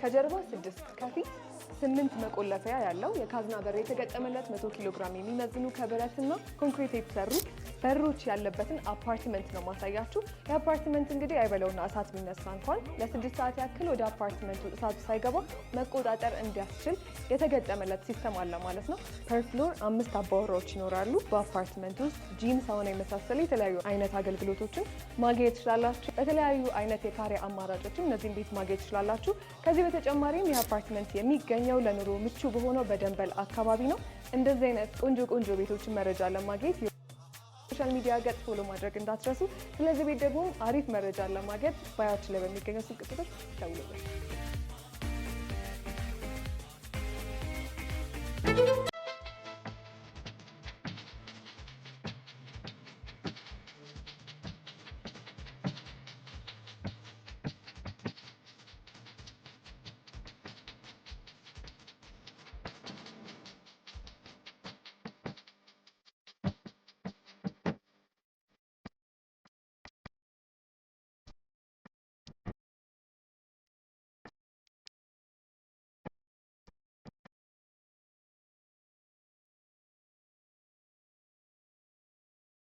ከጀርባ 6 ከፊት 8 መቆለፊያ ያለው የካዝና በር የተገጠመለት 100 ኪሎ ግራም የሚመዝኑ ከብረትና ኮንክሪት የተሰሩ በሮች ያለበትን አፓርትመንት ነው ማሳያችሁ። የአፓርትመንት እንግዲህ አይበለውና እሳት ቢነሳ እንኳን ለ6 ሰዓት ያክል ወደ አፓርትመንቱ እሳቱ ሳይገባ መቆጣጠር እንዲያስችል የተገጠመለት ሲስተም አለ ማለት ነው። ፐር ፍሎር 5 አባወራዎች ይኖራሉ። በአፓርትመንት ውስጥ ጂም፣ ሳውና የመሳሰሉ የተለያዩ አይነት አገልግሎቶችን ማግኘት ትችላላችሁ። በተለያዩ አይነት የካሬ አማራጮችን እነዚህን ቤት ማግኘት ትችላላችሁ። ከዚህ በተጨማሪም የአፓርትመንት የሚገኘው ለኑሮ ምቹ በሆነው በደንበል አካባቢ ነው። እንደዚህ አይነት ቆንጆ ቤቶችን መረጃ ለማግኘት ሶሻል ሚዲያ ገጽ ፎሎ ማድረግ እንዳትረሱ። ስለዚህ ቤት ደግሞ አሪፍ መረጃ ለማግኘት ባያችሁ ላይ በሚገኘው ስልክ ቁጥር ደውሉልን።